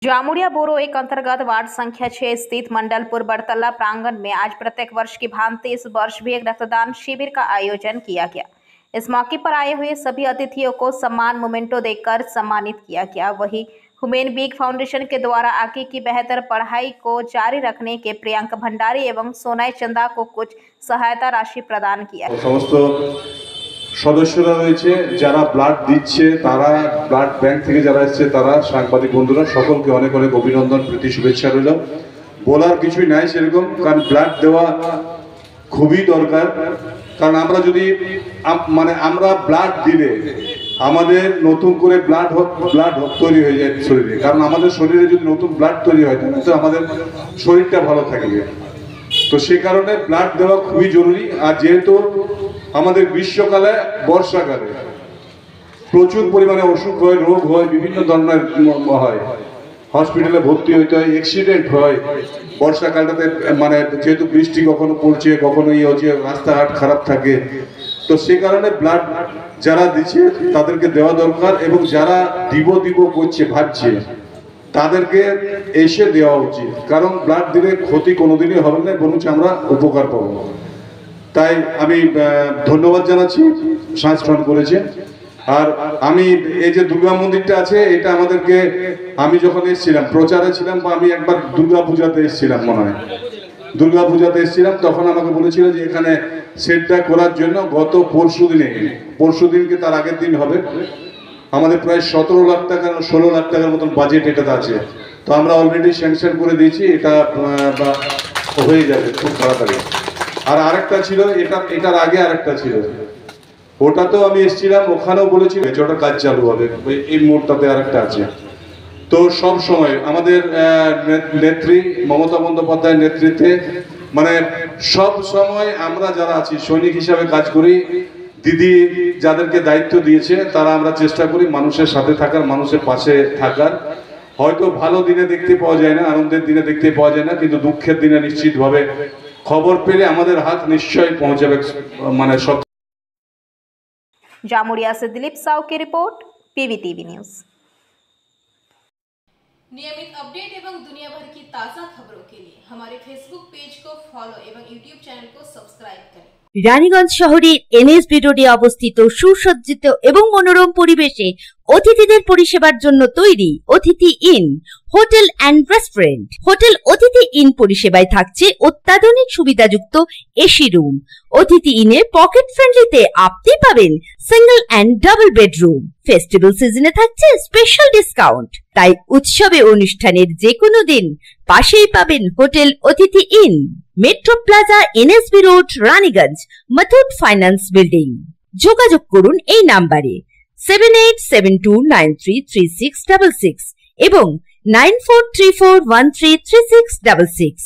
जामुड़िया बोरो एक अंतर्गत वार्ड संख्या 6 स्थित मंडलपुर बड़तला प्रांगण में आज प्रत्येक वर्ष की भांति इस वर्ष भी एक रक्तदान शिविर का आयोजन किया गया। इस मौके पर आए हुए सभी अतिथियों को सम्मान मोमेंटो देकर सम्मानित किया गया। वहीं ह्यूमेन बीग फाउंडेशन के द्वारा आगे की बेहतर पढ़ाई को जारी रखने के प्रियंक भंडारी एवं सोनाई चंदा को कुछ सहायता राशि प्रदान किया। সদস্যরা রয়েছে যারা ব্লাড দিচ্ছে, তারা ব্লাড ব্যাংক থেকে যারা এসেছে, তারা সাংবাদিক বন্ধুরা সকলকে অনেক অনেক অভিনন্দন, প্রীতি, শুভেচ্ছা রইল। বলার কিছুই নাই সেরকম, কারণ ব্লাড দেওয়া খুবই দরকার। কারণ আমরা যদি আমরা ব্লাড দিলে আমাদের নতুন করে ব্লাড তৈরি হয়ে যায় শরীরে, কারণ আমাদের শরীরে যদি নতুন ব্লাড তৈরি হয় তাহলে তো আমাদের শরীরটা ভালো থাকবে। তো সেই কারণে ব্লাড দেওয়া খুবই জরুরি। আর যেহেতু আমাদের গ্রীষ্মকালে বর্ষাকালে প্রচুর পরিমাণে অসুখ হয়, রোগ হয়, বিভিন্ন ধরনের হয়, হসপিটালে ভর্তি হইতে হয়, অ্যাক্সিডেন্ট হয় বর্ষাকালটাতে। যেহেতু বৃষ্টি কখনো পড়ছে, কখনো হচ্ছে, রাস্তাঘাট খারাপ থাকে। তো সেই কারণে ব্লাড যারা দিচ্ছে তাদেরকে দেওয়া দরকার, এবং যারা দিব করছে ভাবছে তাদেরকে এসে দেওয়া উচিত। কারণ ব্লাড দিলে ক্ষতি কোনোদিনই হবে না, বরঞ্চ আমরা উপকার পাবো। তাই আমি ধন্যবাদ জানাচ্ছি সংস্থান করেছে। আর আমি এই যে দুর্গা মন্দিরটা আছে, এটা আমাদেরকে, আমি যখন এসেছিলাম প্রচারে ছিলাম, বা আমি একবার দুর্গা পূজাতে এসেছিলাম, মনে হয় দুর্গা পূজাতে এসেছিলাম, তখন আমাকে বলেছিল যে এখানে সেটটা করার জন্য গত পরশুদিনকে তার আগের দিন হবে, আমাদের প্রায় 17 লাখ টাকা 16 লাখ টাকার মতন বাজেট এটাতে আছে। তো আমরা অলরেডি স্যাংশন করে দিয়েছি, এটা হয়ে যাবে খুব তাড়াতাড়ি। আর আরেকটা ছিল, এটার আগে আরেকটা ছিল, ওটাতেও আমি এসেছিলাম, ওখানেও বলেছিল ওটা কাজ চালু হবে। এই মোড়টাতে আরেকটা আছে। তো সব সময় আমাদের নেত্রী মমতা বন্দ্যোপাধ্যায়ের নেতৃত্বে, সব সময় আমরা যারা আছি সৈনিক হিসাবে কাজ করি। দিদি যাদেরকে দায়িত্ব দিয়েছে তারা আমরা চেষ্টা করি মানুষের সাথে থাকার, মানুষের পাশে থাকার। হয়তো ভালো দিনে দেখতে পাওয়া যায় না, আনন্দের দিনে দেখতে পাওয়া যায় না, কিন্তু দুঃখের দিনে নিশ্চিতভাবে খবর পেলে আমাদের হাত নিশ্চয়ই পৌঁছাবে। সব। जामुड़िया से दिलीप साव की रिपोर्ट, पीवीटीवी न्यूज। नियमित अपडेट एवं दुनिया भर की ताज़ा खबरों के लिए हमारे फेसबुक पेज को फॉलो एवं यूट्यूब चैनल को सब्सक्राइब करें। রানীগঞ্জ শহরের এনএসবি রোডে অবস্থিত সুসজ্জিত এবং মনোরম পরিবেশে অতিথিদের পরিষেবার জন্য তৈরি অতিথি in hotel and restaurant. Hotel অতিথি ইন পরিষেবায় থাকছে অত্যাধুনিক সুবিধাযুক্ত এসি রুম। অতিথি ইনে পকেট ফ্রেন্ডলিতে আপনি পাবেন single and double bedroom. Festival সিজনে থাকছে স্পেশাল ডিসকাউন্ট। তাই উৎসবে অনুষ্ঠানের যে কোনো দিন পাশেই পাবেন হোটেল অতিথি in, metro plaza, NSB road, Raniganj, Muthoot finance building. যোগাযোগ করুন এই নাম্বারে 7872933666 এবং 9434133666।